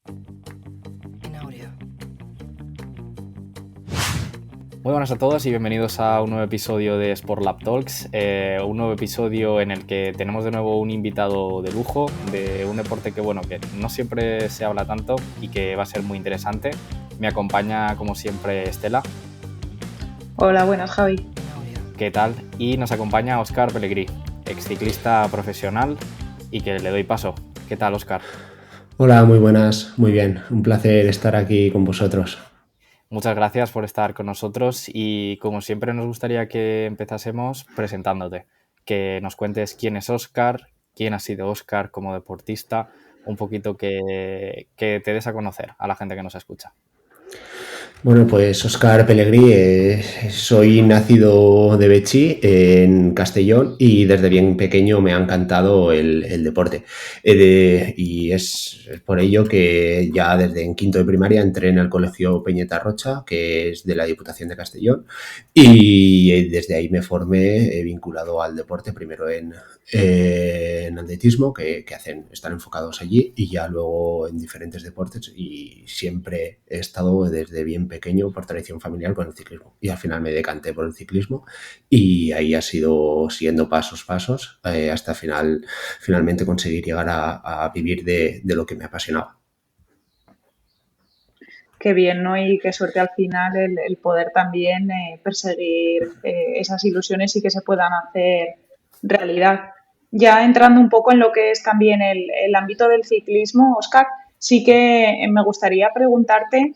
En audio. Muy buenas a todos y bienvenidos a un nuevo episodio de Sport Lab Talks, un nuevo episodio en el que tenemos de nuevo un invitado de lujo de un deporte que no siempre se habla tanto y que va a ser muy interesante. Me acompaña como siempre Estela. Hola, buenas, Javi. En audio. ¿Qué tal? Y nos acompaña Óscar Pellegrí, exciclista profesional y que le doy paso. ¿Qué tal, Óscar? Hola, muy buenas, muy bien. Un placer estar aquí con vosotros. Muchas gracias por estar con nosotros y como siempre nos gustaría que empezásemos presentándote, que nos cuentes quién es Óscar, quién ha sido Óscar como deportista, un poquito que te des a conocer a la gente que nos escucha. Bueno, pues Óscar Pellegrí, soy nacido de Betxí, en Castellón, y desde bien pequeño me ha encantado el deporte. Y es por ello que ya desde en quinto de primaria entré en el colegio Peñeta Rocha, que es de la Diputación de Castellón, y desde ahí me formé vinculado al deporte, primero en atletismo, que están enfocados allí, y ya luego en diferentes deportes, y siempre he estado desde bien pequeño por tradición familiar con el ciclismo, y al final me decanté por el ciclismo y ahí ha sido siguiendo pasos hasta finalmente conseguir llegar a vivir de lo que me apasionaba. Qué bien, ¿no? Y qué suerte al final el poder también perseguir esas ilusiones y que se puedan hacer realidad. Ya entrando un poco en lo que es también el ámbito del ciclismo, Óscar, sí que me gustaría preguntarte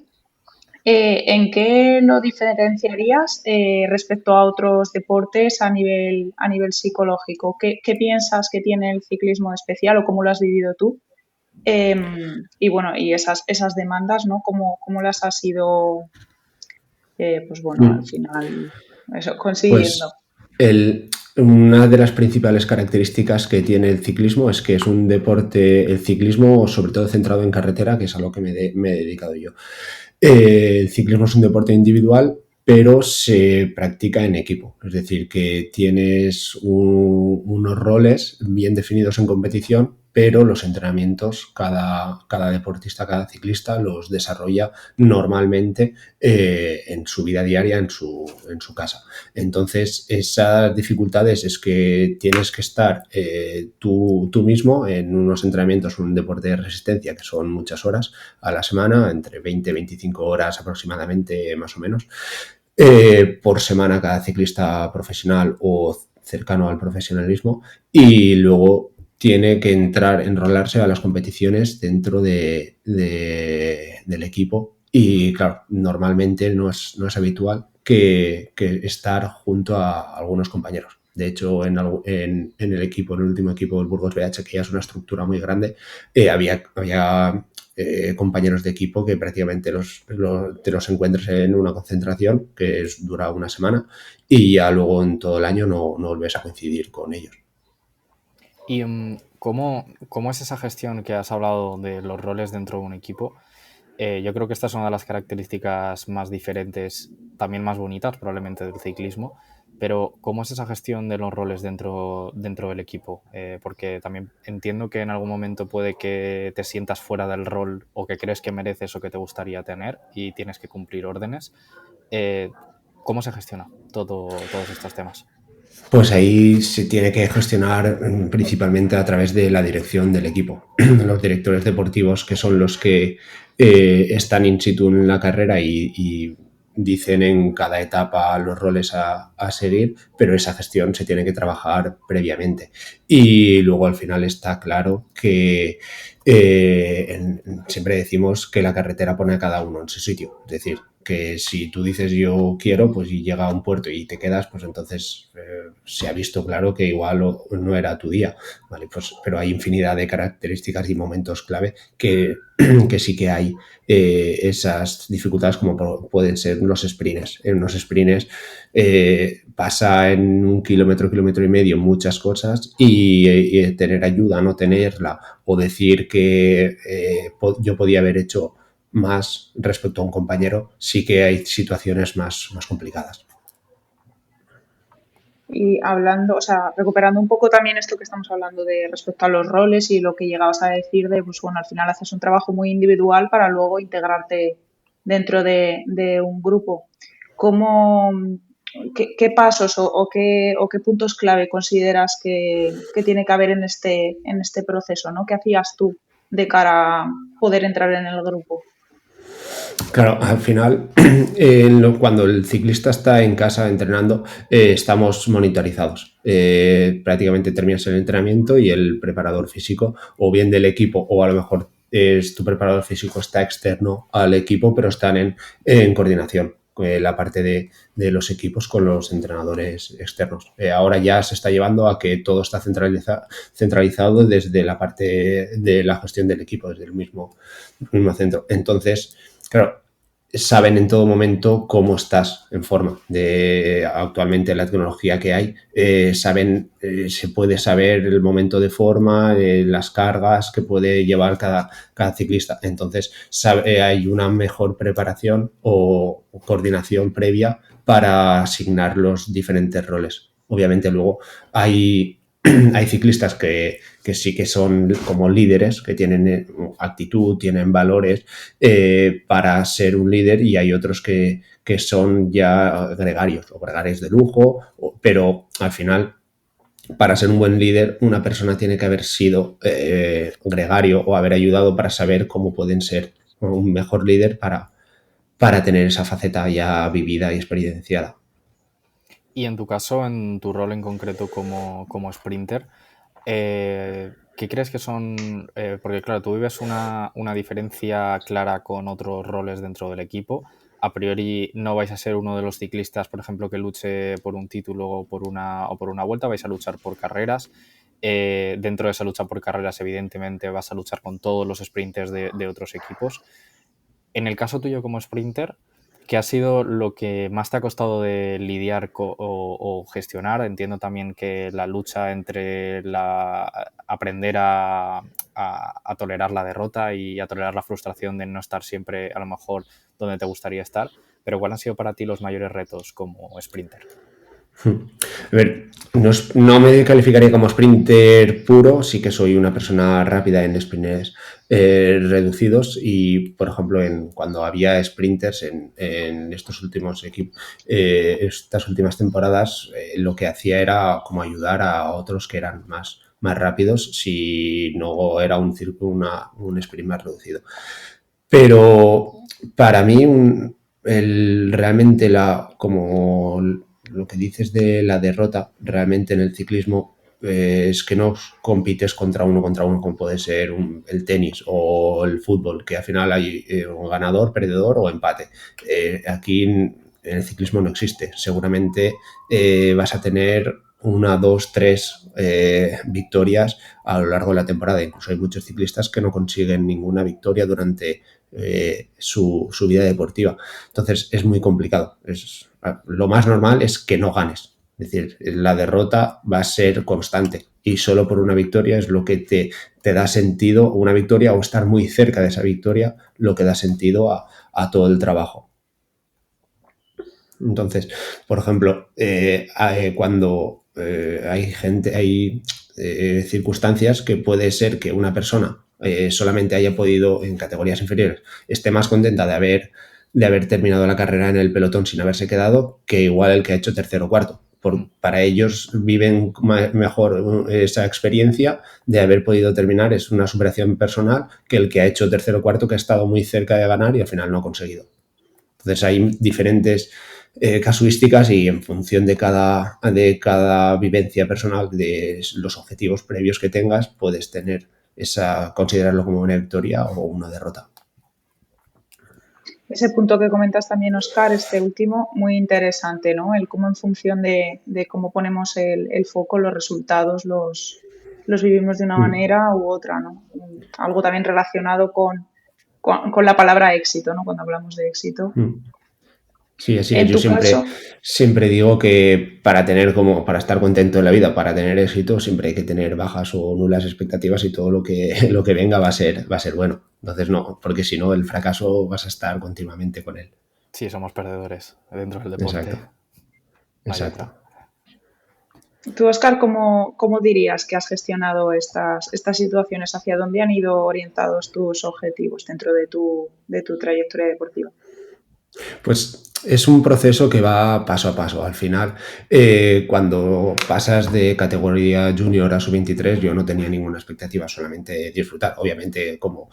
¿en qué lo diferenciarías respecto a otros deportes a nivel psicológico? ¿Qué piensas que tiene el ciclismo de especial o cómo lo has vivido tú? Y bueno, y esas demandas, ¿no? ¿Cómo las has ido, pues bueno, al Mm. final, eso, consiguiendo? Pues una de las principales características que tiene el ciclismo es que es un deporte, el ciclismo sobre todo centrado en carretera, que es a lo que me he dedicado yo. El ciclismo es un deporte individual, pero se practica en equipo. Es decir, que tienes unos roles bien definidos en competición, pero los entrenamientos, cada deportista, cada ciclista los desarrolla normalmente en su vida diaria, en su casa. Entonces, esas dificultades es que tienes que estar tú mismo en unos entrenamientos, un deporte de resistencia, que son muchas horas a la semana, entre 20 y 25 horas aproximadamente, más o menos, por semana cada ciclista profesional o cercano al profesionalismo, y luego tiene que enrolarse a las competiciones dentro del equipo. Y claro, normalmente no es habitual que estar junto a algunos compañeros. De hecho, en el equipo, en el último equipo, el Burgos BH, que ya es una estructura muy grande, había compañeros de equipo que prácticamente te los encuentres en una concentración dura una semana, y ya luego en todo el año no volvés a coincidir con ellos. ¿Y cómo es esa gestión que has hablado de los roles dentro de un equipo? Yo creo que esta es una de las características más diferentes, también más bonitas probablemente del ciclismo, pero ¿cómo es esa gestión de los roles dentro del equipo? Porque también entiendo que en algún momento puede que te sientas fuera del rol o que crees que mereces o que te gustaría tener y tienes que cumplir órdenes. Eh, ¿Cómo se gestiona todos estos temas? Pues ahí se tiene que gestionar principalmente a través de la dirección del equipo. Los directores deportivos, que son los que están in situ en la carrera y dicen en cada etapa los roles a seguir, pero esa gestión se tiene que trabajar previamente. Y luego al final está claro que siempre decimos que la carretera pone a cada uno en su sitio. Es decir, que si tú dices yo quiero, pues y llega a un puerto y te quedas, pues entonces se ha visto claro que igual no era tu día, ¿vale? Pues, pero hay infinidad de características y momentos clave que sí que hay esas dificultades, como pueden ser los sprints. En unos sprints pasa en un kilómetro y medio muchas cosas, y tener ayuda, no tenerla, o decir que yo podía haber hecho más respecto a un compañero, sí que hay situaciones más complicadas. Y hablando, o sea, recuperando un poco también esto que estamos hablando de respecto a los roles y lo que llegabas a decir de, pues bueno, al final haces un trabajo muy individual para luego integrarte dentro de un grupo. ¿Cómo, qué pasos o qué puntos clave consideras que tiene que haber en este proceso, ¿no? ¿Qué hacías tú de cara a poder entrar en el grupo? Claro, al final, cuando el ciclista está en casa entrenando, estamos monitorizados. Prácticamente terminas el entrenamiento y el preparador físico, o bien del equipo, o a lo mejor tu preparador físico está externo al equipo, pero están en coordinación. La parte de los equipos con los entrenadores externos. Ahora ya se está llevando a que todo está centralizado desde la parte de la gestión del equipo, desde el mismo centro. Entonces, claro, saben en todo momento cómo estás en forma. Actualmente la tecnología que hay, se puede saber el momento de forma, las cargas que puede llevar cada ciclista. Entonces hay una mejor preparación o coordinación previa para asignar los diferentes roles. Obviamente luego hay ciclistas que sí que son como líderes, que tienen actitud, tienen valores para ser un líder, y hay otros que son ya gregarios o gregarios de lujo, pero al final, para ser un buen líder, una persona tiene que haber sido gregario o haber ayudado para saber cómo pueden ser un mejor líder para tener esa faceta ya vivida y experienciada. Y en tu caso, en tu rol en concreto como sprinter, ¿qué crees que son? Porque claro, tú vives una diferencia clara con otros roles dentro del equipo. A priori no vais a ser uno de los ciclistas, por ejemplo, que luche por un título o por una vuelta, vais a luchar por carreras. Dentro de esa lucha por carreras, evidentemente, vas a luchar con todos los sprinters de otros equipos. En el caso tuyo como sprinter, ¿qué ha sido lo que más te ha costado de lidiar o gestionar? Entiendo también que la lucha entre aprender a tolerar la derrota y a tolerar la frustración de no estar siempre a lo mejor donde te gustaría estar, pero ¿cuáles han sido para ti los mayores retos como sprinter? A ver, no me calificaría como sprinter puro, sí que soy una persona rápida en sprints reducidos, y, por ejemplo, cuando había sprinters en estos últimos equipos, estas últimas temporadas, lo que hacía era como ayudar a otros que eran más rápidos si no era un sprint más reducido. Pero para mí, realmente como lo que dices de la derrota, realmente en el ciclismo, es que no compites contra uno como puede ser el tenis o el fútbol, que al final hay un ganador, perdedor o empate. Aquí en el ciclismo no existe. Seguramente vas a tener una, dos, tres victorias a lo largo de la temporada. Incluso hay muchos ciclistas que no consiguen ninguna victoria durante su vida deportiva. Entonces es muy complicado. Lo más normal es que no ganes. Es decir, la derrota va a ser constante, y solo por una victoria es lo que te da sentido, una victoria o estar muy cerca de esa victoria, lo que da sentido a todo el trabajo. Entonces, por ejemplo, cuando hay circunstancias que puede ser que una persona solamente haya podido, en categorías inferiores, esté más contenta de haber terminado la carrera en el pelotón sin haberse quedado, que igual el que ha hecho tercero o cuarto. Para ellos viven mejor esa experiencia de haber podido terminar, es una superación personal, que el que ha hecho tercero o cuarto, que ha estado muy cerca de ganar y al final no ha conseguido. Entonces hay diferentes casuísticas, y en función de cada vivencia personal, de los objetivos previos que tengas, puedes considerarlo como una victoria o una derrota. Ese punto que comentas también, Oscar, este último, muy interesante, ¿no? El cómo en función de cómo ponemos el foco, los resultados los vivimos de una manera u otra, ¿no? Algo también relacionado con la palabra éxito, ¿no? Cuando hablamos de éxito. Sí, así es. En Yo tu caso, siempre digo que para estar contento en la vida, para tener éxito, siempre hay que tener bajas o nulas expectativas, y todo lo que venga va a ser bueno. Entonces no, porque si no, el fracaso vas a estar continuamente con él. Sí, somos perdedores dentro del deporte. Exacto. No hay Exacto. otra. Tú, Oscar, ¿cómo dirías que has gestionado estas situaciones? ¿Hacia dónde han ido orientados tus objetivos dentro de tu trayectoria deportiva? Pues es un proceso que va paso a paso. Al final, cuando pasas de categoría junior a sub-23, yo no tenía ninguna expectativa, solamente disfrutar. Obviamente, como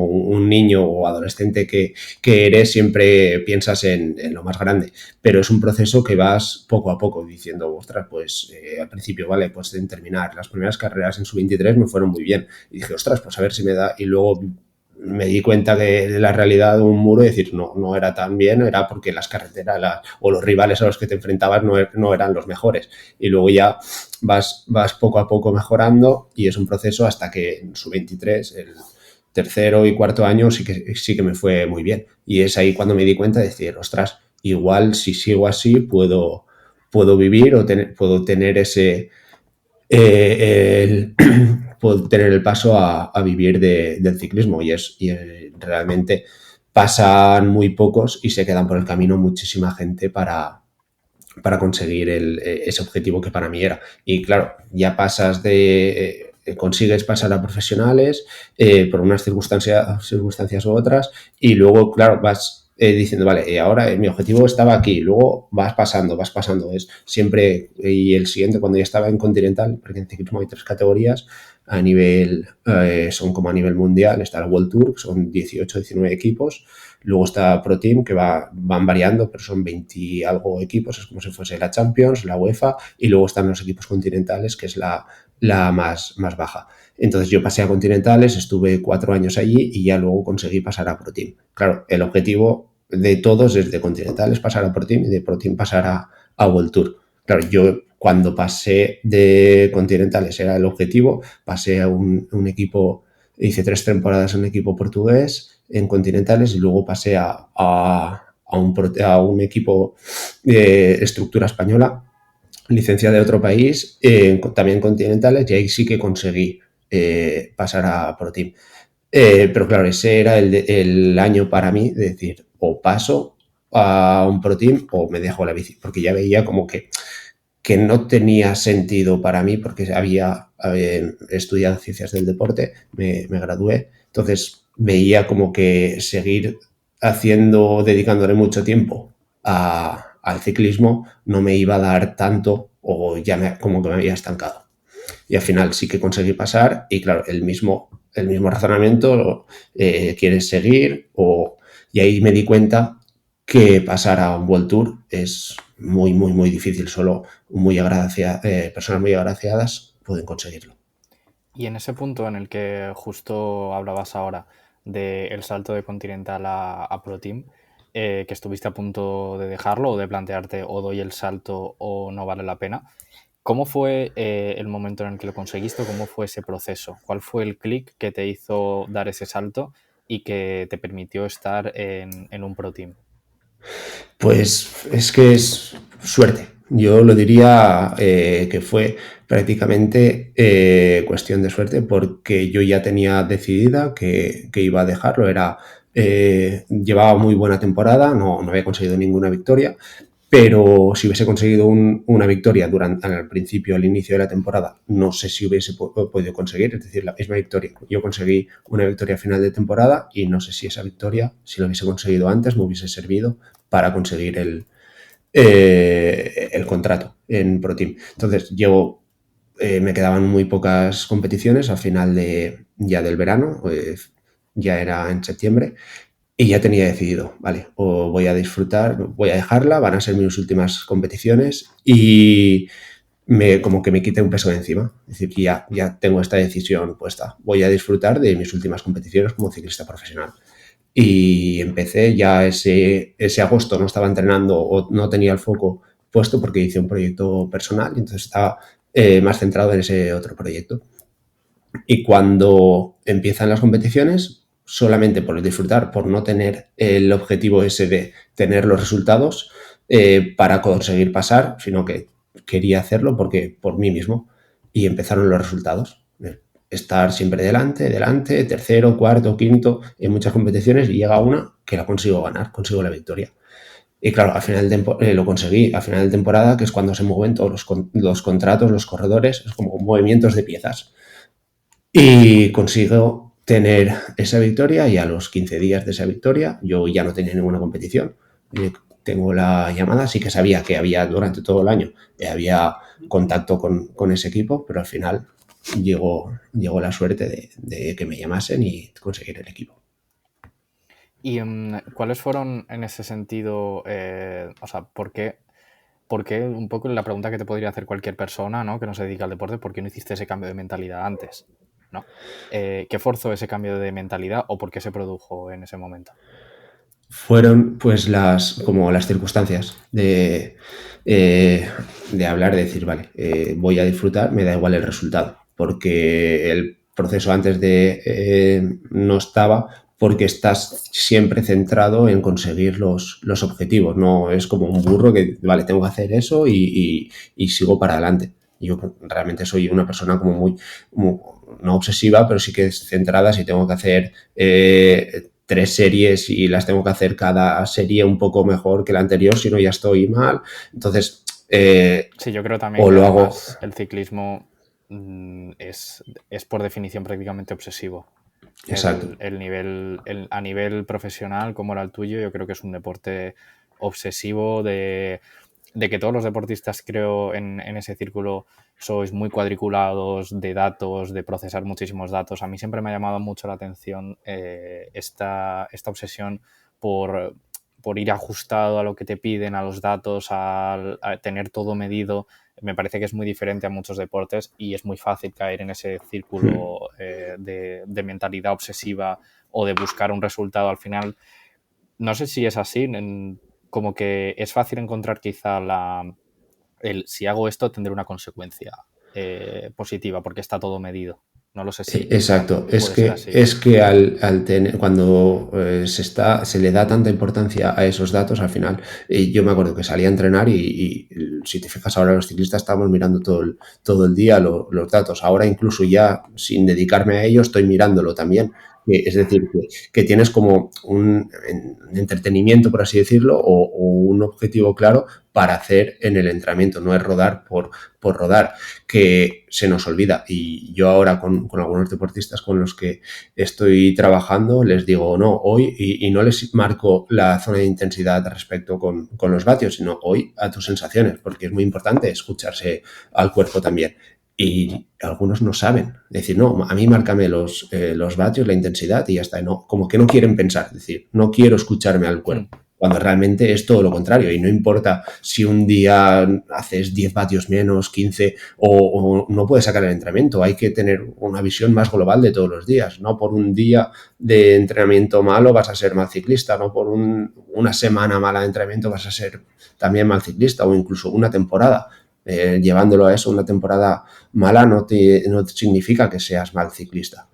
un niño o adolescente que eres, siempre piensas en lo más grande, pero es un proceso que vas poco a poco diciendo, ostras, pues al principio, vale, pues en terminar las primeras carreras en sub-23 me fueron muy bien. Y dije, ostras, pues a ver si me da. Y luego me di cuenta que la realidad de un muro, y decir, no era tan bien, era porque las carreteras o los rivales a los que te enfrentabas no eran los mejores. Y luego ya vas poco a poco mejorando, y es un proceso hasta que en su 23, el tercero y cuarto año, sí que me fue muy bien. Y es ahí cuando me di cuenta de decir, ostras, igual si sigo así puedo vivir o puedo tener ese... puedo tener el paso a vivir del ciclismo, realmente pasan muy pocos y se quedan por el camino muchísima gente para conseguir ese objetivo que para mí era. Y claro, ya consigues pasar a profesionales por unas circunstancias u otras, y luego, claro, vas diciendo, vale, ahora mi objetivo estaba aquí, luego vas pasando, es siempre, y el siguiente, cuando ya estaba en Continental, porque en ciclismo hay 3 categorías, a nivel, son como a nivel mundial, está el World Tour, son 18, 19 equipos, luego está Pro Team, que van variando, pero son 20 y algo equipos, es como si fuese la Champions, la UEFA, y luego están los equipos continentales, que es la más baja. Entonces yo pasé a continentales, estuve 4 años allí y ya luego conseguí pasar a Pro Team. Claro, el objetivo de todos es de continentales pasar a Pro Team y de Pro Team pasar a World Tour. Claro, yo cuando pasé de continentales era el objetivo, pasé a un equipo, hice 3 temporadas en un equipo portugués, en continentales, y luego pasé a un equipo de estructura española, licencia de otro país, también continentales, y ahí sí que conseguí pasar a Pro Team. Pero claro, ese era el año para mí de decir, o paso a un Pro Team o me dejo la bici, porque ya veía como que no tenía sentido para mí, porque había estudiado ciencias del deporte, me gradué, entonces veía como que seguir dedicándole mucho tiempo al ciclismo no me iba a dar tanto, o como que me había estancado. Y al final sí que conseguí pasar, y claro, el mismo razonamiento, quieres seguir, y ahí me di cuenta que pasar a un World Tour es muy, muy, muy difícil. Solo personas muy agraciadas pueden conseguirlo. Y en ese punto en el que justo hablabas ahora del salto de Continental a Pro Team, que estuviste a punto de dejarlo o de plantearte o doy el salto o no vale la pena, ¿cómo fue el momento en el que lo conseguiste? ¿Cómo fue ese proceso? ¿Cuál fue el clic que te hizo dar ese salto y que te permitió estar en un Pro Team? Pues es que es suerte. Yo lo diría que fue prácticamente cuestión de suerte, porque yo ya tenía decidida que iba a dejarlo. Llevaba muy buena temporada, no había conseguido ninguna victoria, pero si hubiese conseguido una victoria al principio, al inicio de la temporada, no sé si hubiese podido conseguir, es decir, la misma victoria. Yo conseguí una victoria a final de temporada, y no sé si esa victoria, si lo hubiese conseguido antes, me hubiese servido para conseguir el contrato en Pro Team. Entonces, me quedaban muy pocas competiciones al final ya del verano, ya era en septiembre, y ya tenía decidido, vale, o voy a disfrutar, voy a dejarla, van a ser mis últimas competiciones, y como que me quité un peso de encima. Es decir, que ya tengo esta decisión puesta. Voy a disfrutar de mis últimas competiciones como ciclista profesional. Y empecé ya ese agosto, no estaba entrenando o no tenía el foco puesto porque hice un proyecto personal, y entonces estaba más centrado en ese otro proyecto. Y cuando empiezan las competiciones, solamente por disfrutar, por no tener el objetivo ese de tener los resultados para conseguir pasar, sino que quería hacerlo por mí mismo. Y empezaron los resultados. Estar siempre delante, tercero, cuarto, quinto, en muchas competiciones, y llega una que la consigo ganar, consigo la victoria. Y claro, al final lo conseguí. Al final de temporada, que es cuando se mueven todos los contratos, los corredores, es como movimientos de piezas. Y consigo tener esa victoria y a los 15 días de esa victoria yo ya no tenía ninguna competición. Tengo la llamada, sí que sabía que había durante todo el año, había contacto con ese equipo, pero al final llegó la suerte de que me llamasen y conseguir el equipo. ¿Y cuáles fueron en ese sentido, o sea, por qué un poco la pregunta que te podría hacer cualquier persona, ¿no?, que no se dedica al deporte, ¿por qué no hiciste ese cambio de mentalidad antes? ¿No? ¿Qué forzó ese cambio de mentalidad o por qué se produjo en ese momento? Fueron pues como las circunstancias de hablar, de decir, vale, voy a disfrutar, me da igual el resultado, porque el proceso antes no estaba, porque estás siempre centrado en conseguir los objetivos, no es como un burro que, vale, tengo que hacer eso y sigo para adelante. Yo realmente soy una persona como muy no obsesiva, pero sí que es centrada. Si tengo que hacer 3 series y las tengo que hacer cada serie un poco mejor que la anterior, si no ya estoy mal. Entonces, sí, yo creo también o que lo hago. el ciclismo es por definición prácticamente obsesivo. Exacto. A nivel profesional, como era el tuyo, yo creo que es un deporte obsesivo de que todos los deportistas, creo, en ese círculo sois muy cuadriculados de datos, de procesar muchísimos datos. A mí siempre me ha llamado mucho la atención esta obsesión por ir ajustado a lo que te piden, a los datos, a tener todo medido. Me parece que es muy diferente a muchos deportes y es muy fácil caer en ese círculo de mentalidad obsesiva o de buscar un resultado al final. No sé si es así, como que es fácil encontrar quizá si hago esto tendré una consecuencia positiva porque está todo medido. No lo sé si Exacto, puede ser así. es que cuando se le da tanta importancia a esos datos, al final, yo me acuerdo que salía a entrenar y si te fijas ahora los ciclistas estamos mirando todo el día los datos. Ahora incluso ya sin dedicarme a ello estoy mirándolo también. Es decir, que tienes como un entretenimiento, por así decirlo, o un objetivo claro para hacer en el entrenamiento. No es rodar por rodar, que se nos olvida. Y yo ahora con algunos deportistas con los que estoy trabajando les digo, no, hoy, y no les marco la zona de intensidad respecto con los vatios, sino hoy a tus sensaciones, porque es muy importante escucharse al cuerpo también. Y algunos no saben. Decir, no, a mí márcame los vatios, la intensidad y ya está. No, como que no quieren pensar. Es decir, no quiero escucharme al cuerpo. Cuando realmente es todo lo contrario. Y no importa si un día haces 10 vatios menos, 15, o no puedes sacar el entrenamiento. Hay que tener una visión más global de todos los días. No por un día de entrenamiento malo vas a ser mal ciclista. No por una semana mala de entrenamiento vas a ser también mal ciclista, o incluso una temporada. Llevándolo a eso, una temporada mala no significa que seas mal ciclista.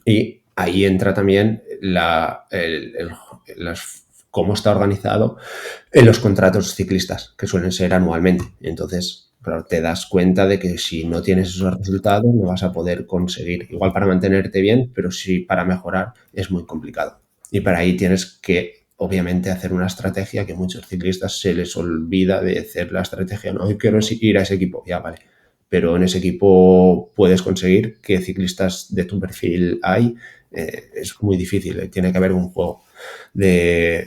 Y ahí entra también cómo está organizado en los contratos ciclistas, que suelen ser anualmente. Entonces, claro, te das cuenta de que si no tienes esos resultados no vas a poder conseguir, igual para mantenerte bien, pero sí para mejorar es muy complicado. Y para ahí tienes que obviamente hacer una estrategia que a muchos ciclistas se les olvida de hacer la estrategia. No, yo quiero ir a ese equipo, ya vale. Pero en ese equipo puedes conseguir qué ciclistas de tu perfil hay. Es muy difícil. Tiene que haber un juego de...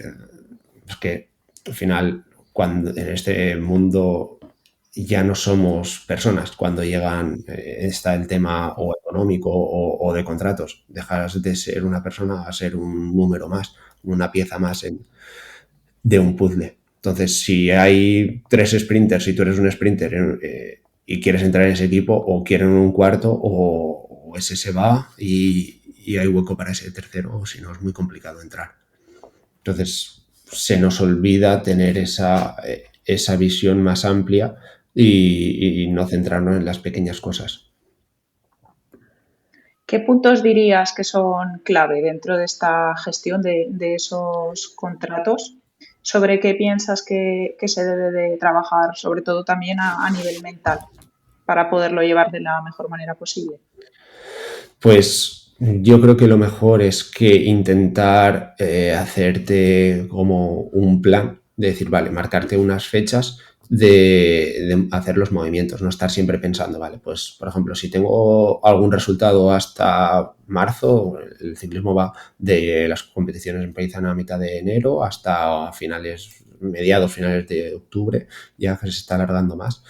Es que al final, cuando en este mundo ya no somos personas, cuando está el tema o económico o de contratos, dejas de ser una persona a ser un número más, una pieza más de un puzzle. Entonces, si hay 3 sprinters y tú eres un sprinter y quieres entrar en ese equipo, o quieren un cuarto, o ese se va y hay hueco para ese tercero, o si no es muy complicado entrar. Entonces, se nos olvida tener esa visión más amplia y no centrarnos en las pequeñas cosas. ¿Qué puntos dirías que son clave dentro de esta gestión de esos contratos? ¿Sobre qué piensas que se debe de trabajar, sobre todo también a nivel mental, para poderlo llevar de la mejor manera posible? Pues yo creo que lo mejor es que intentar hacerte como un plan de decir, vale, marcarte unas fechas de hacer los movimientos, no estar siempre pensando, vale, pues por ejemplo, si tengo algún resultado hasta marzo, el ciclismo va de las competiciones empiezan a mitad de enero hasta mediados, finales de octubre, ya que se está alargando más.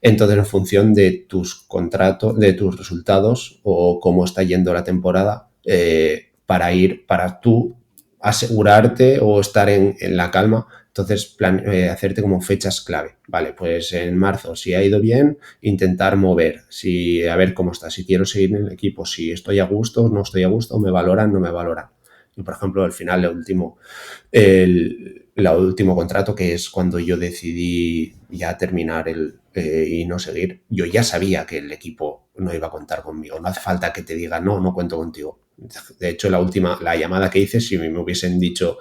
Entonces, en función de tus contratos, de tus resultados o cómo está yendo la temporada, para tú asegurarte o estar en la calma, entonces hacerte como fechas clave. Vale, pues en marzo, si ha ido bien, intentar mover, a ver cómo está, si quiero seguir en el equipo, si estoy a gusto, no estoy a gusto, me valoran, no me valoran. Y por ejemplo, al final, el último contrato, que es cuando yo decidí ya terminar y no seguir, yo ya sabía que el equipo no iba a contar conmigo. No hace falta que te diga, no, no cuento contigo. De hecho, la llamada que hice, si me hubiesen dicho,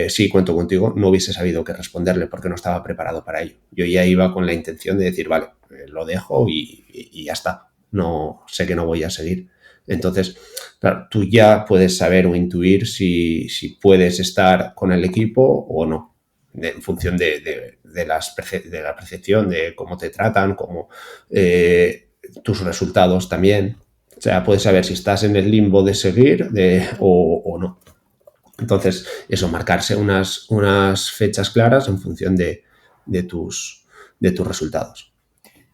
sí, cuento contigo, no hubiese sabido qué responderle porque no estaba preparado para ello. Yo ya iba con la intención de decir, vale, lo dejo y ya está. No sé que no voy a seguir. Entonces, claro, tú ya puedes saber o intuir si puedes estar con el equipo o no, en función de la percepción, de cómo te tratan, tus resultados también. O sea, puedes saber si estás en el limbo de seguir o no. Entonces, eso, marcarse unas fechas claras en función de tus resultados.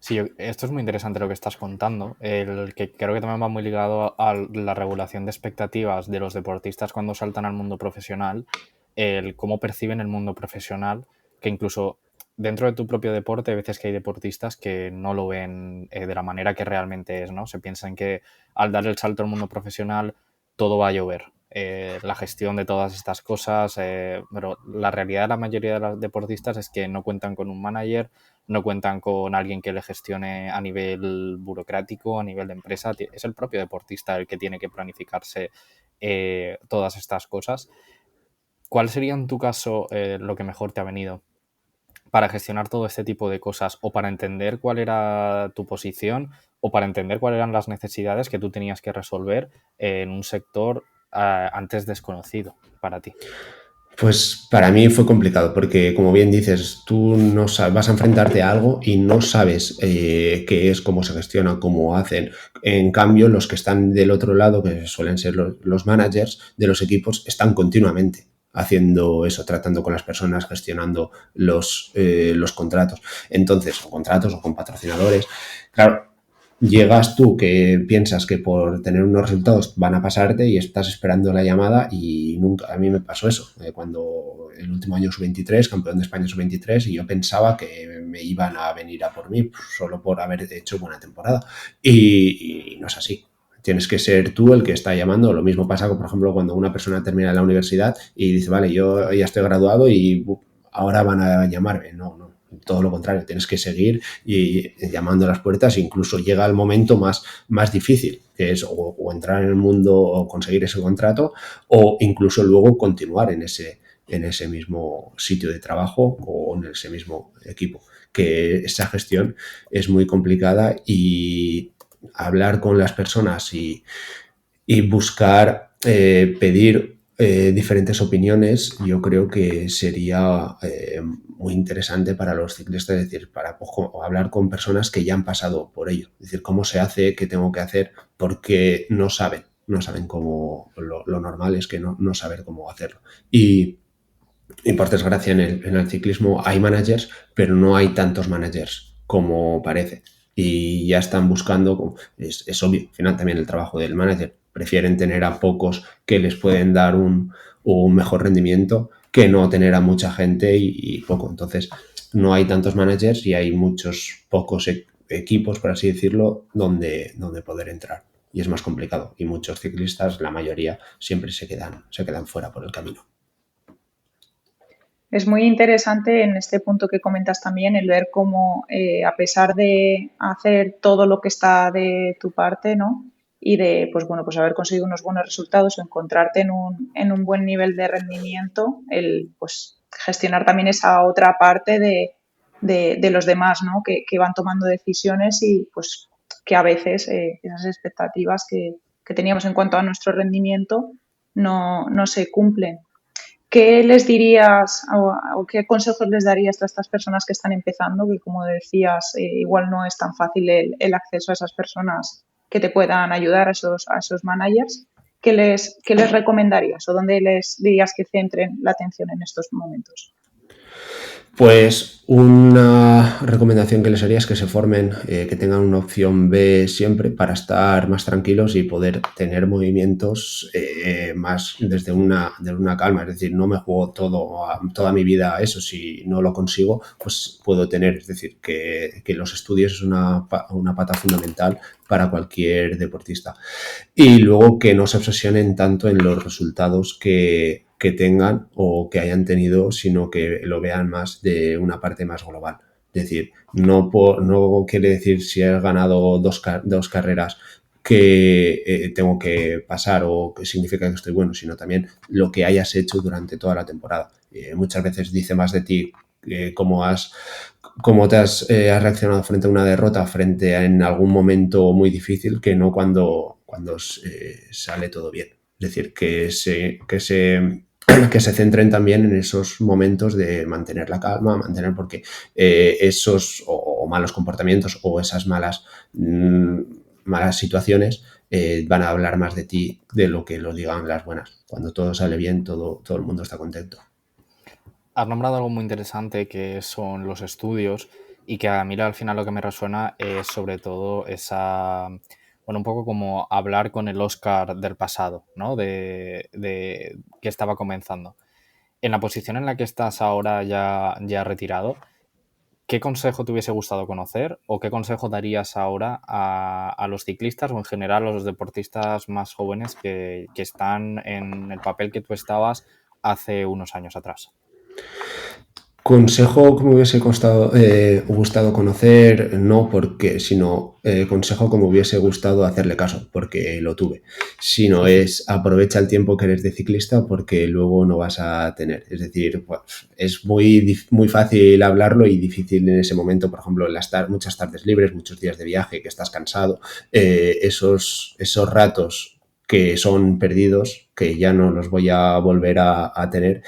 Sí, esto es muy interesante lo que estás contando, el que creo que también va muy ligado a la regulación de expectativas de los deportistas cuando saltan al mundo profesional, el cómo perciben el mundo profesional, que incluso dentro de tu propio deporte hay veces que hay deportistas que no lo ven de la manera que realmente es, ¿no? Se piensan que al dar el salto al mundo profesional todo va a llover. La gestión de todas estas cosas, pero la realidad de la mayoría de los deportistas es que no cuentan con un manager, no cuentan con alguien que le gestione a nivel burocrático, a nivel de empresa. Es el propio deportista el que tiene que planificarse todas estas cosas. ¿Cuál sería en tu caso lo que mejor te ha venido para gestionar todo este tipo de cosas o para entender cuál era tu posición o para entender cuáles eran las necesidades que tú tenías que resolver en un sector antes desconocido para ti? Pues para mí fue complicado porque, como bien dices, tú no vas a enfrentarte a algo y no sabes qué es, cómo se gestiona, cómo hacen. En cambio, los que están del otro lado, que suelen ser los managers de los equipos, están continuamente haciendo eso, tratando con las personas, gestionando los contratos. Entonces, o contratos o con patrocinadores. Claro, llegas tú que piensas que por tener unos resultados van a pasarte y estás esperando la llamada y nunca, a mí me pasó eso, cuando el último año sub-23, campeón de España sub-23, y yo pensaba que me iban a venir a por mí solo por haber hecho buena temporada y no es así. Tienes que ser tú el que está llamando. Lo mismo pasa, por ejemplo, cuando una persona termina la universidad y dice, vale, yo ya estoy graduado y ahora van a llamarme. No, no, todo lo contrario, tienes que seguir y llamando a las puertas. Incluso llega el momento más difícil, que es o entrar en el mundo o conseguir ese contrato, o incluso luego continuar en ese mismo sitio de trabajo o en ese mismo equipo. Que esa gestión es muy complicada y hablar con las personas y buscar pedir diferentes opiniones, yo creo que sería muy interesante para los ciclistas, es decir, para hablar con personas que ya han pasado por ello, es decir, cómo se hace, qué tengo que hacer, porque no saben cómo, lo normal es que no saber cómo hacerlo. Y por desgracia en el ciclismo hay managers, pero no hay tantos managers como parece. Y ya están buscando, es obvio, al final también el trabajo del manager, prefieren tener a pocos que les pueden dar un mejor rendimiento que no tener a mucha gente y poco. Entonces no hay tantos managers y hay muchos pocos equipos, por así decirlo, donde poder entrar. Y es más complicado. Y muchos ciclistas, la mayoría, siempre se quedan fuera por el camino. Es muy interesante en este punto que comentas también el ver cómo, a pesar de hacer todo lo que está de tu parte, ¿no? Y de, pues bueno, pues haber conseguido unos buenos resultados o encontrarte en un buen nivel de rendimiento, el pues gestionar también esa otra parte de los demás, ¿no? Que van tomando decisiones y pues que a veces esas expectativas que teníamos en cuanto a nuestro rendimiento no se cumplen. ¿qué les dirías o qué consejos les darías a estas personas que están empezando? Que como decías, igual no es tan fácil el acceso a esas personas que te puedan ayudar, a esos managers. Qué les recomendarías o dónde les dirías que centren la atención en estos momentos? Pues una recomendación que les haría es que se formen, que tengan una opción B siempre para estar más tranquilos y poder tener movimientos más de una calma. Es decir, no me juego toda mi vida a eso. Si no lo consigo, pues puedo tener. Es decir, que los estudios es una pata fundamental para cualquier deportista. Y luego que no se obsesionen tanto en los resultados que tengan o que hayan tenido, sino que lo vean más de una parte más global. Es decir, no quiere decir si has ganado dos carreras que tengo que pasar o que significa que estoy bueno, sino también lo que hayas hecho durante toda la temporada. Muchas veces dice más de ti cómo te has reaccionado frente a una derrota, frente a en algún momento muy difícil, que no cuando sale todo bien. Es decir, que se centren también en esos momentos de mantener la calma, porque esos o malos comportamientos o esas malas situaciones van a hablar más de ti de lo que lo digan las buenas. Cuando todo sale bien, todo el mundo está contento. Has nombrado algo muy interesante que son los estudios y que a mí al final lo que me resuena es sobre todo un poco como hablar con el Oscar del pasado, ¿no? De que estaba comenzando. En la posición en la que estás ahora ya retirado, ¿qué consejo te hubiese gustado conocer o qué consejo darías ahora a los ciclistas o en general a los deportistas más jóvenes que están en el papel que tú estabas hace unos años atrás? Consejo que me hubiese gustado conocer, no porque, sino consejo que me hubiese gustado hacerle caso, porque lo tuve. Sino es aprovecha el tiempo que eres de ciclista porque luego no vas a tener. Es decir, pues, es muy fácil hablarlo y difícil en ese momento, por ejemplo, en muchas tardes libres, muchos días de viaje, que estás cansado, esos ratos que son perdidos, que ya no los voy a volver a tener,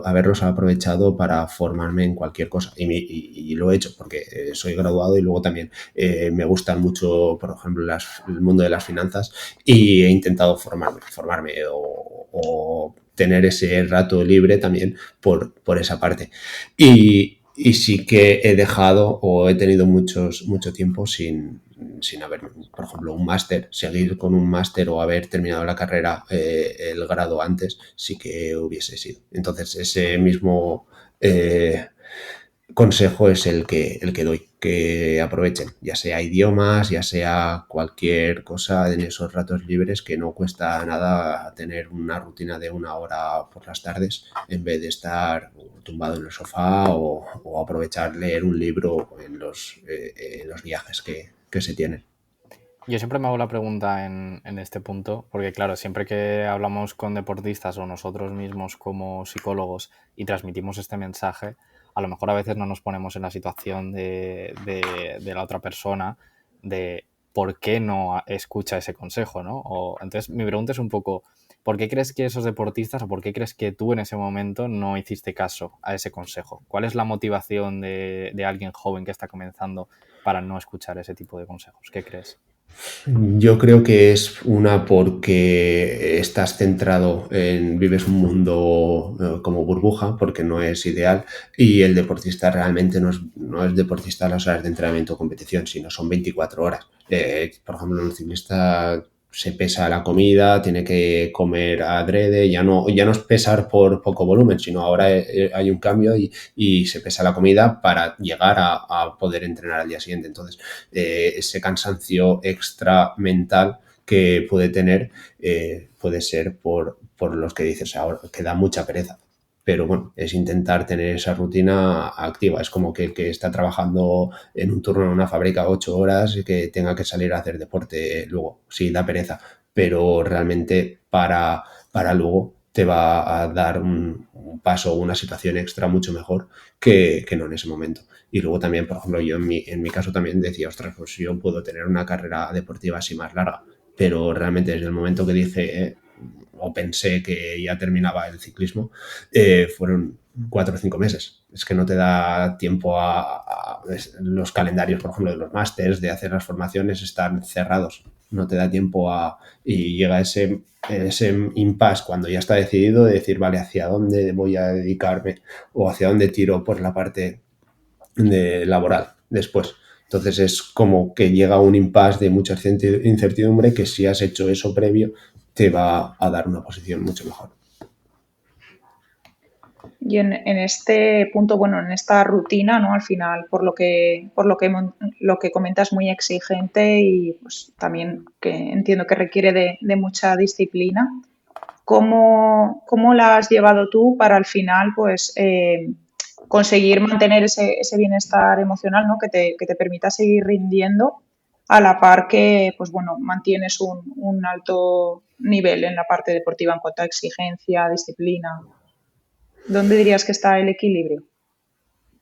haberlos aprovechado para formarme en cualquier cosa. Y lo he hecho porque soy graduado y luego también me gustan mucho, por ejemplo, el mundo de las finanzas y he intentado formarme o tener ese rato libre también por esa parte. Y sí que he dejado o he tenido mucho tiempo sin haber, por ejemplo, un máster, seguir con un máster o haber terminado la carrera, el grado antes, sí que hubiese sido. Entonces, ese mismo consejo es el que doy, que aprovechen, ya sea idiomas, ya sea cualquier cosa en esos ratos libres, que no cuesta nada tener una rutina de 1 hora por las tardes en vez de estar tumbado en el sofá o aprovechar leer un libro en los viajes que se tienen. Yo siempre me hago la pregunta en este punto, porque claro, siempre que hablamos con deportistas o nosotros mismos como psicólogos y transmitimos este mensaje, a lo mejor a veces no nos ponemos en la situación de la otra persona, de por qué no escucha ese consejo, ¿no? Entonces mi pregunta es un poco, ¿por qué crees que esos deportistas o por qué crees que tú en ese momento no hiciste caso a ese consejo? ¿Cuál es la motivación de alguien joven que está comenzando para no escuchar ese tipo de consejos? ¿Qué crees? Yo creo que es porque estás centrado vives un mundo como burbuja, porque no es ideal, y el deportista realmente no es deportista a las horas de entrenamiento o competición, sino son 24 horas. Por ejemplo, el ciclista se pesa la comida, tiene que comer adrede, ya no es pesar por poco volumen, sino ahora hay un cambio y se pesa la comida para llegar a poder entrenar al día siguiente. Entonces, ese cansancio extra mental que puede tener puede ser por los que dices ahora, que da mucha pereza. Pero bueno, es intentar tener esa rutina activa. Es como que el que está trabajando en un turno en una fábrica 8 horas y que tenga que salir a hacer deporte luego. Sí, da pereza, pero realmente para luego te va a dar un paso o una situación extra mucho mejor que no en ese momento. Y luego también, por ejemplo, yo en mi caso también decía, ostras, pues yo puedo tener una carrera deportiva así más larga, pero realmente desde el momento que dije, o pensé que ya terminaba el ciclismo, fueron 4 o 5 meses. Es que no te da tiempo los calendarios, por ejemplo, de los másters, de hacer las formaciones, están cerrados. No te da tiempo y llega ese impasse cuando ya está decidido de decir, vale, ¿hacia dónde voy a dedicarme? O hacia dónde tiro por la parte laboral después. Entonces es como que llega un impasse de mucha incertidumbre que si has hecho eso previo te va a dar una posición mucho mejor. Y en este punto, bueno, en esta rutina, ¿no? Al final, por lo que comentas, muy exigente y pues también que entiendo que requiere de mucha disciplina. ¿Cómo la has llevado tú para al final, pues, conseguir mantener ese bienestar emocional, ¿no? Que te permita seguir rindiendo a la par que, pues bueno, mantienes un alto nivel en la parte deportiva en cuanto a exigencia, disciplina? ¿Dónde dirías que está el equilibrio?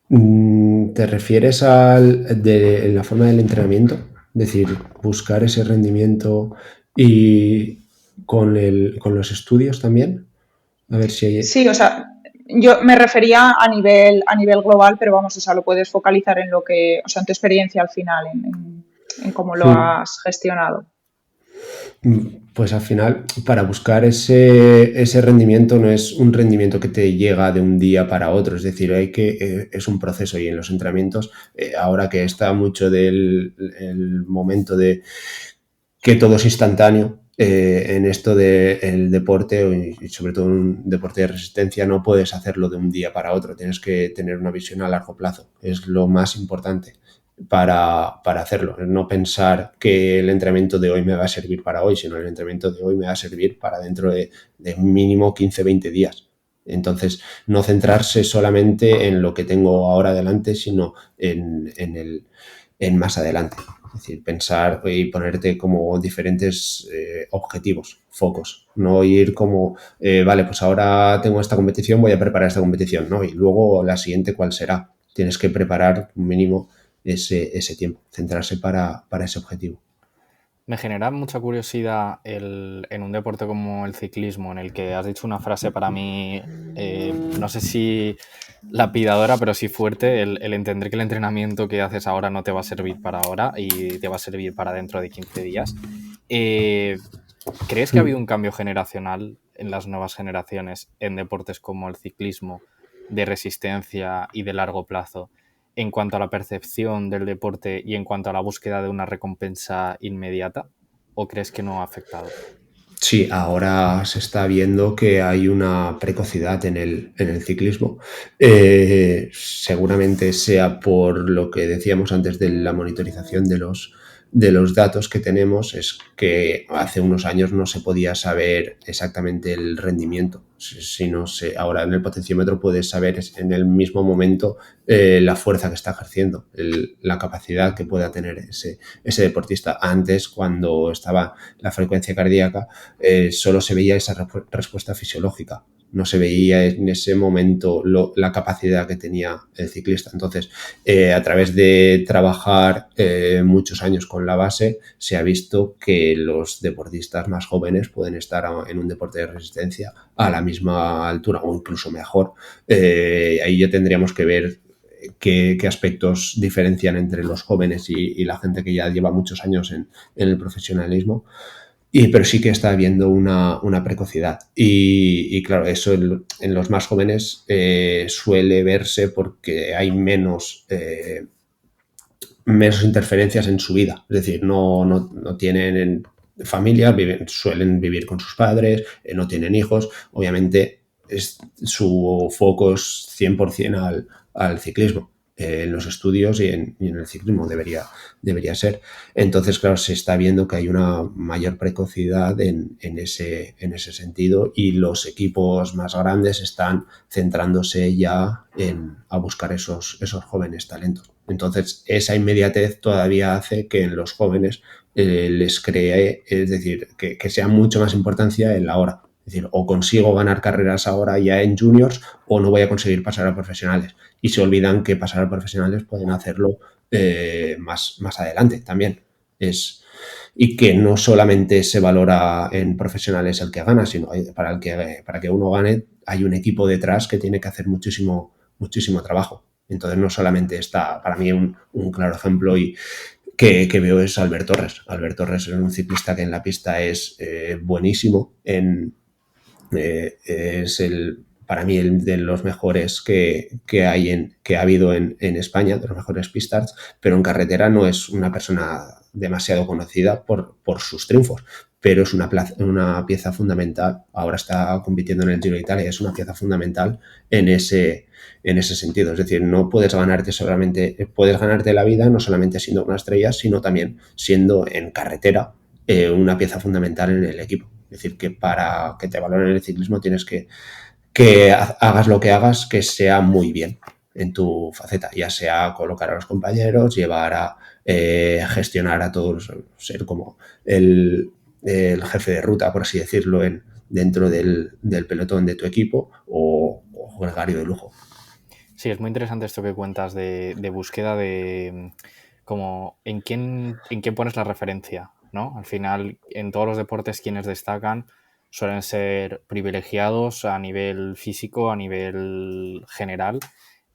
¿Te refieres en la forma del entrenamiento? Es decir, buscar ese rendimiento y con los estudios también. A ver si hay... Sí, o sea, yo me refería a nivel global, pero vamos, o sea, lo puedes focalizar en lo que, o sea, en tu experiencia al final, en cómo lo has gestionado. Pues al final, para buscar ese rendimiento no es un rendimiento que te llega de un día para otro, es decir, es un proceso y en los entrenamientos, ahora que está mucho del el momento de que todo es instantáneo, en esto del deporte y sobre todo un deporte de resistencia no puedes hacerlo de un día para otro, tienes que tener una visión a largo plazo, es lo más importante para hacerlo, no pensar que el entrenamiento de hoy me va a servir para hoy, sino el entrenamiento de hoy me va a servir para dentro de mínimo 15-20 días. Entonces, no centrarse solamente en lo que tengo ahora adelante, sino en más adelante. Es decir, pensar y ponerte como diferentes objetivos, focos. No ir como, vale, pues ahora tengo esta competición, voy a preparar esta competición, ¿no? Y luego la siguiente, ¿cuál será? Tienes que preparar un mínimo ese tiempo, centrarse para ese objetivo. Me genera mucha curiosidad en un deporte como el ciclismo, en el que has dicho una frase para mí, no sé si lapidadora, pero sí fuerte, el entender que el entrenamiento que haces ahora no te va a servir para ahora y te va a servir para dentro de 15 días. ¿Crees que ha habido un cambio generacional en las nuevas generaciones en deportes como el ciclismo, de resistencia y de largo plazo, en cuanto a la percepción del deporte y en cuanto a la búsqueda de una recompensa inmediata? ¿O crees que no ha afectado? Sí, ahora se está viendo que hay una precocidad en el ciclismo. Seguramente sea por lo que decíamos antes de la monitorización de los datos que tenemos, es que hace unos años no se podía saber exactamente el rendimiento. Si no sé, ahora en el potenciómetro puedes saber en el mismo momento la fuerza que está ejerciendo, la capacidad que pueda tener ese deportista. Antes, cuando estaba la frecuencia cardíaca, solo se veía esa respuesta fisiológica, no se veía en ese momento la capacidad que tenía el ciclista. Entonces, a través de trabajar muchos años con la base, se ha visto que los deportistas más jóvenes pueden estar en un deporte de resistencia a la misma altura o incluso mejor. Ahí ya tendríamos que ver qué aspectos diferencian entre los jóvenes y la gente que ya lleva muchos años en el profesionalismo. Pero sí que está habiendo una precocidad. Y claro, eso en los más jóvenes suele verse porque hay menos interferencias en su vida. Es decir, no tienen familia, suelen vivir con sus padres, no tienen hijos. Obviamente su foco es 100% al ciclismo. En los estudios y en el ciclismo debería ser. Entonces, claro, se está viendo que hay una mayor precocidad en ese sentido y los equipos más grandes están centrándose ya a buscar esos jóvenes talentos. Entonces, esa inmediatez todavía hace que en los jóvenes les cree, es decir, que sea mucho más importancia en la hora. Es decir, o consigo ganar carreras ahora ya en juniors o no voy a conseguir pasar a profesionales. Y se olvidan que pasar a profesionales pueden hacerlo más adelante también. y que no solamente se valora en profesionales el que gana, sino para que uno gane hay un equipo detrás que tiene que hacer muchísimo trabajo. Entonces no solamente está, para mí un claro ejemplo y que veo es Albert Torres. Albert Torres es un ciclista que en la pista es buenísimo, es para mí el de los mejores que ha habido en España, de los mejores pistards, pero en carretera no es una persona demasiado conocida por sus triunfos, pero es una pieza fundamental. Ahora está compitiendo en el Giro de Italia, es una pieza fundamental en ese sentido. Es decir, no puedes puedes ganarte la vida no solamente siendo una estrella, sino también siendo en carretera una pieza fundamental en el equipo. Es decir, que para que te valoren en el ciclismo tienes que hagas lo que hagas, que sea muy bien en tu faceta, ya sea colocar a los compañeros, llevar a gestionar a todos, ser como el jefe de ruta, por así decirlo, dentro del pelotón de tu equipo o gregario de lujo. Sí, es muy interesante esto que cuentas de búsqueda de como en quién pones la referencia, ¿no? Al final, en todos los deportes quienes destacan suelen ser privilegiados a nivel físico, a nivel general.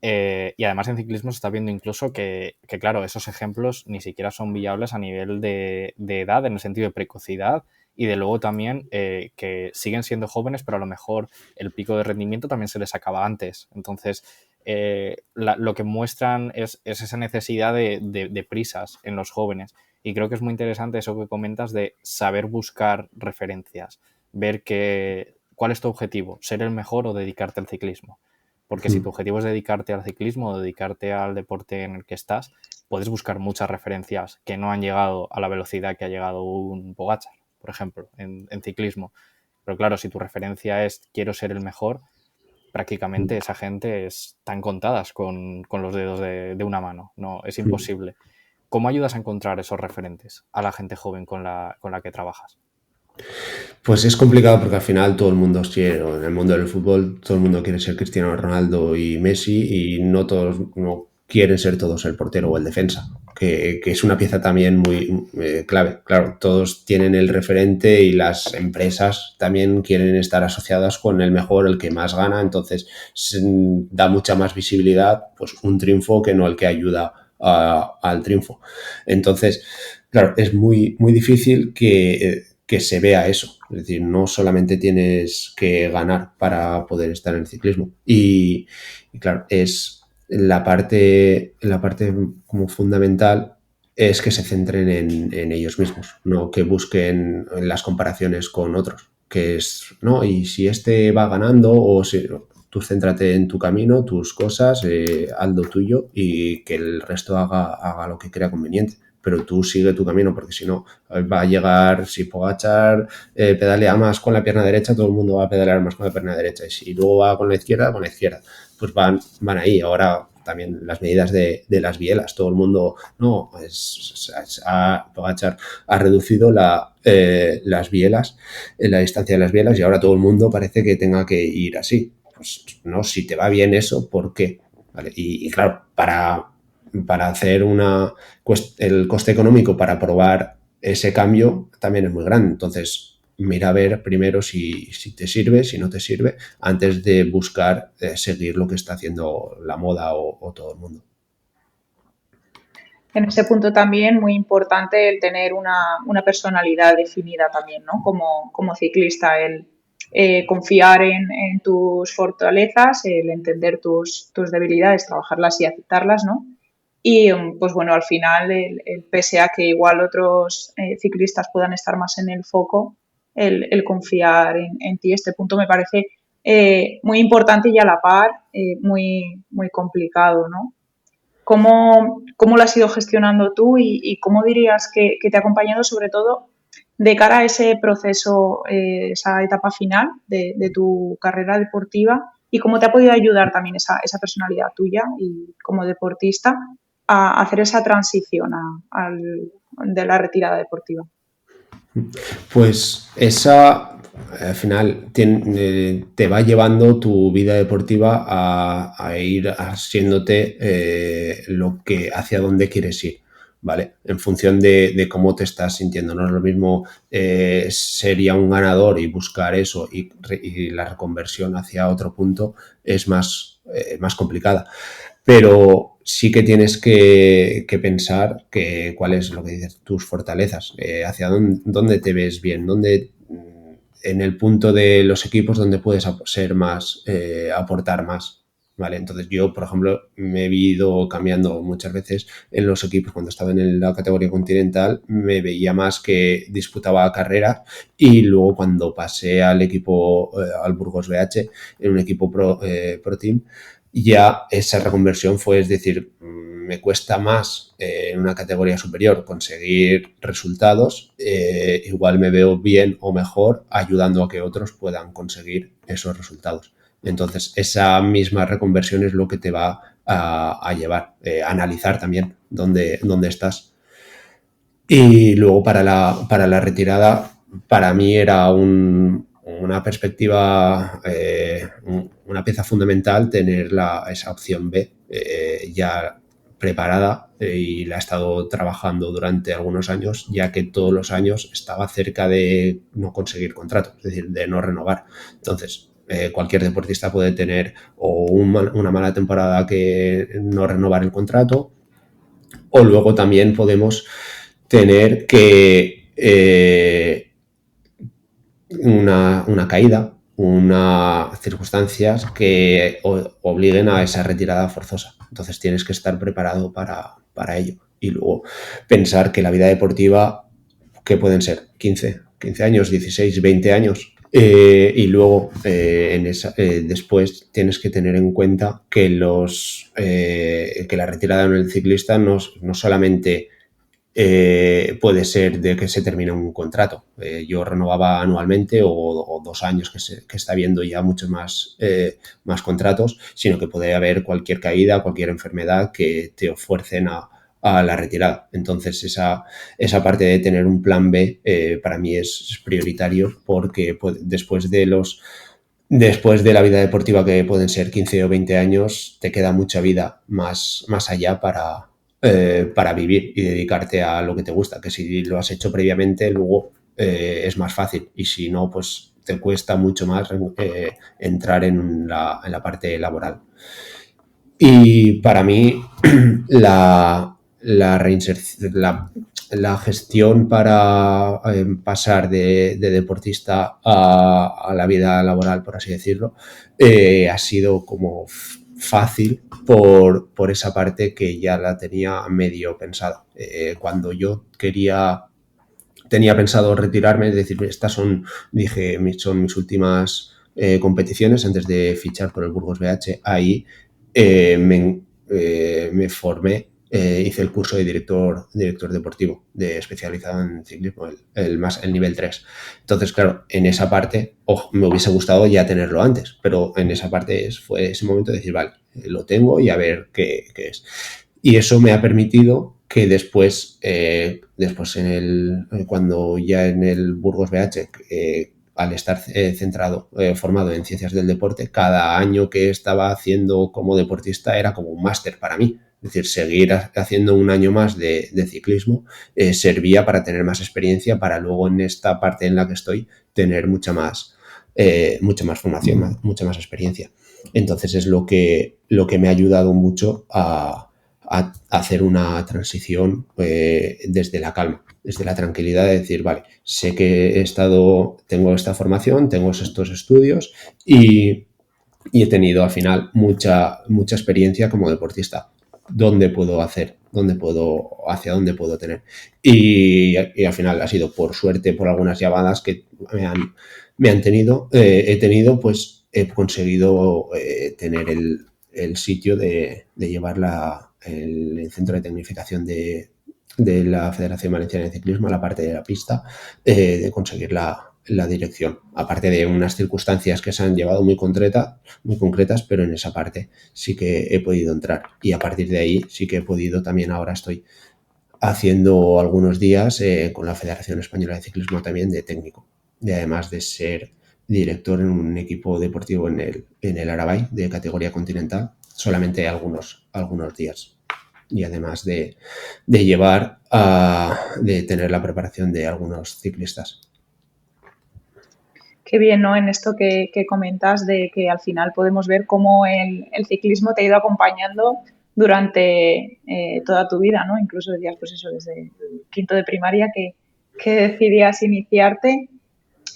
Y además en ciclismo se está viendo incluso que, claro, esos ejemplos ni siquiera son viables a nivel de edad, en el sentido de precocidad, y de luego también que siguen siendo jóvenes, pero a lo mejor el pico de rendimiento también se les acaba antes. Entonces, lo que muestran es esa necesidad de prisas en los jóvenes. Y creo que es muy interesante eso que comentas de saber buscar referencias, ver cuál es tu objetivo, ser el mejor o dedicarte al ciclismo. Porque si tu objetivo es dedicarte al ciclismo o dedicarte al deporte en el que estás, puedes buscar muchas referencias que no han llegado a la velocidad que ha llegado un Pogačar, por ejemplo, en ciclismo. Pero claro, si tu referencia es quiero ser el mejor, prácticamente esa gente están contadas con los dedos de una mano. No, es imposible. ¿Cómo ayudas a encontrar esos referentes a la gente joven con la que trabajas? Pues es complicado porque al final todo el mundo quiere, en el mundo del fútbol, todo el mundo quiere ser Cristiano Ronaldo y Messi y no todos no quieren ser todos el portero o el defensa, que es una pieza también muy clave. Claro, todos tienen el referente y las empresas también quieren estar asociadas con el mejor, el que más gana, entonces da mucha más visibilidad pues un triunfo que no el que ayuda al triunfo. Entonces, claro, es muy, muy difícil que se vea eso. Es decir, no solamente tienes que ganar para poder estar en el ciclismo. Y claro, es la parte como fundamental es que se centren en ellos mismos, no que busquen las comparaciones con otros. Que es, no, y si este va ganando o si tú céntrate en tu camino, tus cosas, haz lo tuyo y que el resto haga lo que crea conveniente. Pero tú sigue tu camino, porque si no, va a llegar, si Pogačar pedalea más con la pierna derecha, todo el mundo va a pedalear más con la pierna derecha. Y si luego va con la izquierda, pues van ahí. Ahora también las medidas de las bielas, todo el mundo, no, Pogačar ha reducido las bielas, la distancia de las bielas, y ahora todo el mundo parece que tenga que ir así. Pues no, si te va bien eso, ¿por qué? ¿Vale? Y claro, para hacer el coste económico para probar ese cambio también es muy grande. Entonces, mira a ver primero si te sirve, si no te sirve, antes de buscar seguir lo que está haciendo la moda o todo el mundo. En ese punto también muy importante el tener una personalidad definida también, ¿no? Como ciclista, el confiar en tus fortalezas, el entender tus debilidades, trabajarlas y aceptarlas, ¿no? Y pues bueno, al final, pese a que igual otros ciclistas puedan estar más en el foco, el confiar en ti, este punto me parece muy importante y a la par muy, muy complicado, ¿no? ¿Cómo lo has ido gestionando tú y cómo dirías que te ha acompañado sobre todo de cara a ese proceso, esa etapa final de tu carrera deportiva y cómo te ha podido ayudar también esa personalidad tuya y como deportista a hacer esa transición de la retirada deportiva? Pues esa al final te va llevando tu vida deportiva a ir haciéndote hacia dónde quieres ir. ¿vale? En función de cómo te estás sintiendo. No es lo mismo sería un ganador y buscar eso y la reconversión hacia otro punto es más complicada. Pero sí que tienes que pensar cuál es lo que dices, tus fortalezas, hacia dónde te ves bien, en el punto de los equipos donde puedes ser más, aportar más. ¿Vale? Entonces yo, por ejemplo, me he ido cambiando muchas veces en los equipos. Cuando estaba en la categoría continental me veía más que disputaba carreras, y luego cuando pasé al equipo, al Burgos BH, en un equipo pro team, ya esa reconversión fue, es decir, me cuesta más en una categoría superior conseguir resultados, igual me veo bien o mejor ayudando a que otros puedan conseguir esos resultados. Entonces, esa misma reconversión es lo que te va a llevar, a analizar también dónde estás. Y luego para la retirada, para mí era una perspectiva, una pieza fundamental tener esa opción B ya preparada, y la he estado trabajando durante algunos años, ya que todos los años estaba cerca de no conseguir contrato, es decir, de no renovar. Entonces, cualquier deportista puede tener o una mala temporada que no renovar el contrato, o luego también podemos tener que una caída, unas circunstancias que obliguen a esa retirada forzosa. Entonces tienes que estar preparado para ello. Y luego pensar que la vida deportiva, que pueden ser 15 años, 16, 20 años, y luego después tienes que tener en cuenta que que la retirada en el ciclista no solamente puede ser de que se termine un contrato. Yo renovaba anualmente o 2 años, que está habiendo ya muchos más contratos, sino que puede haber cualquier caída, cualquier enfermedad que te fuercen a la retirada. Entonces esa parte de tener un plan B para mí es prioritario, porque después de la vida deportiva, que pueden ser 15 o 20 años, te queda mucha vida más allá para vivir y dedicarte a lo que te gusta, que si lo has hecho previamente, luego es más fácil, y si no, pues te cuesta mucho más entrar en la parte laboral. Y para mí la reinserción, la gestión para pasar de deportista a la vida laboral, por así decirlo, ha sido como fácil por esa parte que ya la tenía medio pensada. Cuando yo tenía pensado retirarme, es decir, son mis últimas competiciones antes de fichar por el Burgos BH. Ahí me formé, hice el curso de director deportivo, especializado en ciclismo, el nivel 3. Entonces, claro, en esa parte me hubiese gustado ya tenerlo antes, pero en esa parte fue ese momento de decir, vale, lo tengo y a ver qué es. Y eso me ha permitido que después cuando ya en el Burgos BH, al estar formado en ciencias del deporte, cada año que estaba haciendo como deportista era como un máster para mí. Es decir, seguir haciendo un año más de ciclismo servía para tener más experiencia, para luego en esta parte en la que estoy tener mucha más formación, mucha más experiencia. Entonces es lo que me ha ayudado mucho a hacer una transición desde la calma, desde la tranquilidad de decir, vale, sé que tengo esta formación, tengo estos estudios, y he tenido al final mucha experiencia como deportista. ¿Hacia dónde puedo tener? Y al final ha sido por suerte, por algunas llamadas que me han tenido, pues he conseguido tener el sitio de llevar el centro de tecnificación de la Federación Valenciana de Ciclismo a la parte de la pista, de conseguir la dirección, aparte de unas circunstancias que se han llevado muy concretas, pero en esa parte sí que he podido entrar, y a partir de ahí sí que he podido también. Ahora estoy haciendo algunos días con la Federación Española de Ciclismo también de técnico, y además de ser director en un equipo deportivo en el Arabay de categoría continental, solamente algunos días. y además de tener la preparación de algunos ciclistas. Qué bien, ¿no? En esto que comentas de que al final podemos ver cómo el ciclismo te ha ido acompañando durante toda tu vida, ¿no? Incluso decías, pues eso, desde el quinto de primaria que decidías iniciarte.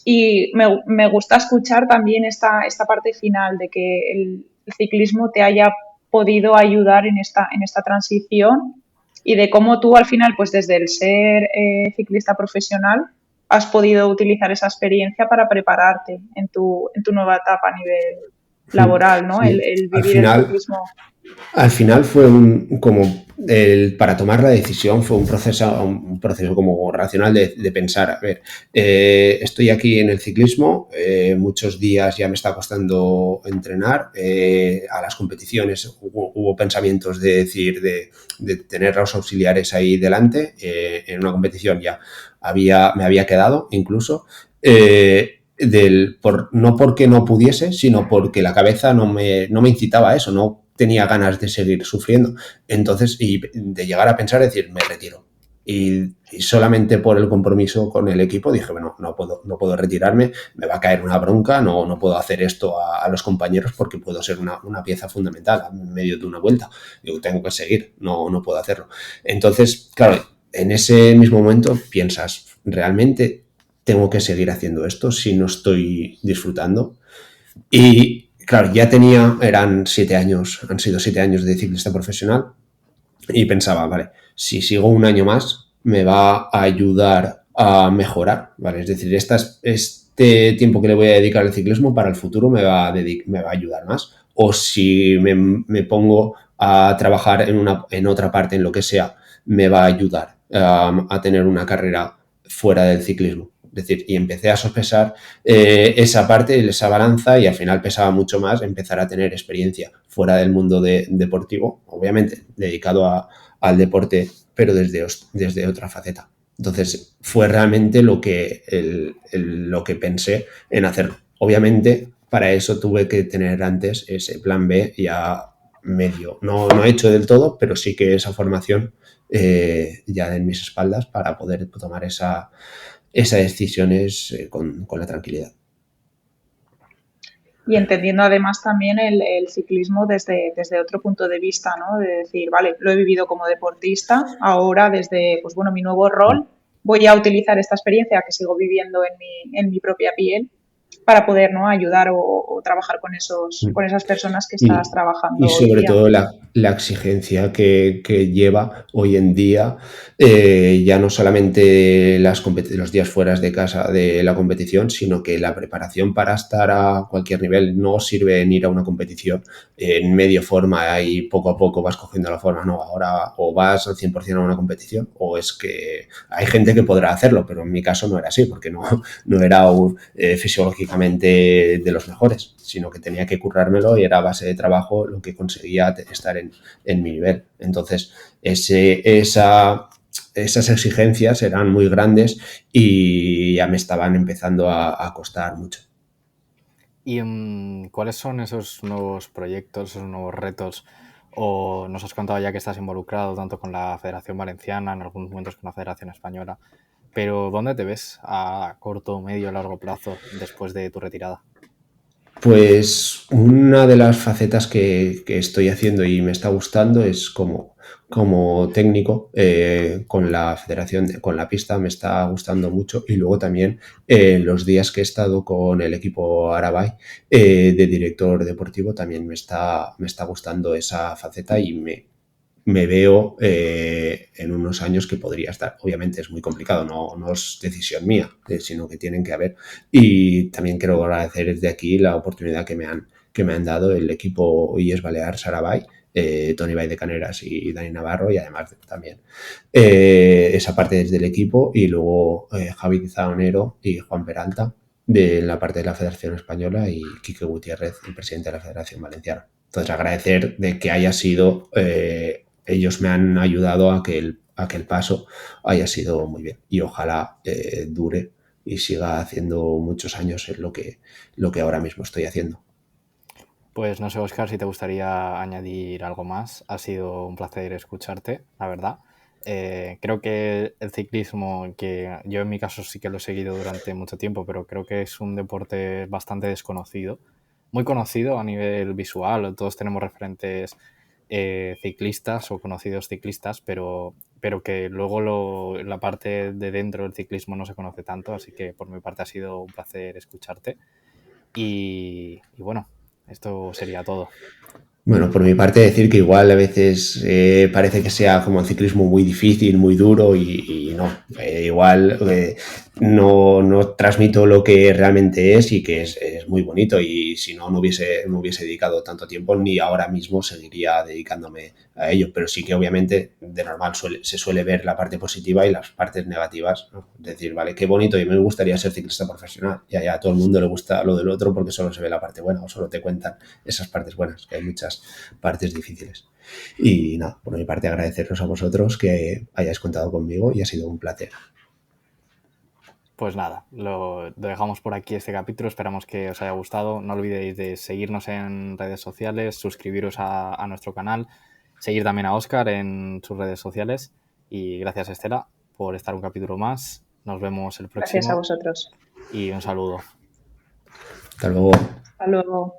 Y me gusta escuchar también esta parte final de que el ciclismo te haya podido ayudar en esta transición y de cómo tú al final, pues desde el ser ciclista profesional, has podido utilizar esa experiencia para prepararte en tu nueva etapa a nivel laboral, ¿no? Sí, El vivir el ciclismo. al final fue para tomar la decisión fue un proceso como racional de pensar, a ver, estoy aquí en el ciclismo, muchos días ya me está costando entrenar, a las competiciones hubo pensamientos de decir, de tener los auxiliares ahí delante, en una competición ya me había quedado incluso, no porque no pudiese, sino porque la cabeza no me incitaba a eso, no tenía ganas de seguir sufriendo. Entonces, y de llegar a pensar, decir, me retiro. Y solamente por el compromiso con el equipo dije, bueno, no puedo retirarme, me va a caer una bronca, no puedo hacer esto a los compañeros porque puedo ser una pieza fundamental en medio de una vuelta. Digo, tengo que seguir, no puedo hacerlo. Entonces, claro, en ese mismo momento piensas, ¿realmente tengo que seguir haciendo esto si no estoy disfrutando? Y claro, eran 7 años, han sido 7 años de ciclista profesional y pensaba, vale, si sigo un año más me va a ayudar a mejorar, ¿vale? Es decir, este tiempo que le voy a dedicar al ciclismo para el futuro me va a ayudar más. O si me pongo a trabajar en otra parte, en lo que sea, me va a ayudar a tener una carrera fuera del ciclismo. Es decir, y empecé a sopesar esa parte, esa balanza, y al final pesaba mucho más empezar a tener experiencia fuera del mundo deportivo, obviamente dedicado al deporte, pero desde otra faceta. Entonces fue realmente lo que pensé en hacerlo. Obviamente para eso tuve que tener antes ese plan B ya medio, no hecho del todo, pero sí que esa formación ya en mis espaldas para poder tomar esas decisiones con la tranquilidad. Y entendiendo además también el ciclismo desde otro punto de vista, ¿no? De decir, vale, lo he vivido como deportista, ahora desde, pues bueno, mi nuevo rol, voy a utilizar esta experiencia que sigo viviendo en mi propia piel para poder, ¿no? Ayudar o trabajar con esas personas que estás Y trabajando hoy sobre día. todo la exigencia que lleva hoy en día, ya no solamente los días fuera de casa de la competición, sino que la preparación para estar a cualquier nivel no sirve en ir a una competición en medio forma y poco a poco vas cogiendo la forma. No, ahora o vas al 100% a una competición o es que hay gente que podrá hacerlo, pero en mi caso no era así porque no era fisiológicamente de los mejores, sino que tenía que currármelo y era a base de trabajo lo que conseguía estar en mi nivel. Entonces, esas exigencias eran muy grandes y ya me estaban empezando a costar mucho. ¿Y cuáles son esos nuevos proyectos, esos nuevos retos? O nos has contado ya que estás involucrado tanto con la Federación Valenciana, en algunos momentos con la Federación Española, pero ¿dónde te ves a corto, medio, largo plazo después de tu retirada? Pues una de las facetas que estoy haciendo y me está gustando es como técnico con la federación, con la pista, me está gustando mucho. Y luego también los días que he estado con el equipo Arabay de director deportivo también me está gustando esa faceta y me veo en unos años que podría estar. Obviamente es muy complicado, no es decisión mía, sino que tienen que haber. Y también quiero agradecer desde aquí la oportunidad que me han dado el equipo IES Balear Sarabay, Tony Bay de Caneras y Dani Navarro, y además también esa parte desde el equipo, y luego Javi Zaonero y Juan Peralta de la parte de la Federación Española y Quique Gutiérrez, el presidente de la Federación Valenciana. Entonces agradecer de que haya sido ellos me han ayudado a que el paso haya sido muy bien y ojalá dure y siga haciendo muchos años en lo que ahora mismo estoy haciendo. Pues no sé, Óscar, si te gustaría añadir algo más. Ha sido un placer escucharte, la verdad. Creo que el ciclismo, que yo en mi caso sí que lo he seguido durante mucho tiempo, pero creo que es un deporte bastante desconocido. Muy conocido a nivel visual, todos tenemos referentes ciclistas o conocidos ciclistas, pero que luego la parte de dentro del ciclismo no se conoce tanto, así que por mi parte ha sido un placer escucharte. Y bueno, esto sería todo. Bueno, por mi parte decir que igual a veces parece que sea como el ciclismo muy difícil, muy duro y no, igual no transmito lo que realmente es y que es muy bonito y si no, no hubiese dedicado tanto tiempo ni ahora mismo seguiría dedicándome a ello, pero sí que obviamente de normal se suele ver la parte positiva y las partes negativas, ¿no? Decir, vale, qué bonito y me gustaría ser ciclista profesional y a todo el mundo le gusta lo del otro porque solo se ve la parte buena o solo te cuentan esas partes buenas, que hay muchas partes difíciles. Y nada, por mi parte agradeceros a vosotros que hayáis contado conmigo y ha sido un placer. Pues nada, lo dejamos por aquí este capítulo. Esperamos que os haya gustado. No olvidéis de seguirnos en redes sociales, suscribiros a nuestro canal, seguir también a Óscar en sus redes sociales. Y gracias, Estela, por estar un capítulo más. Nos vemos el Gracias a próximo vosotros. y un saludo. Hasta luego. Hasta luego.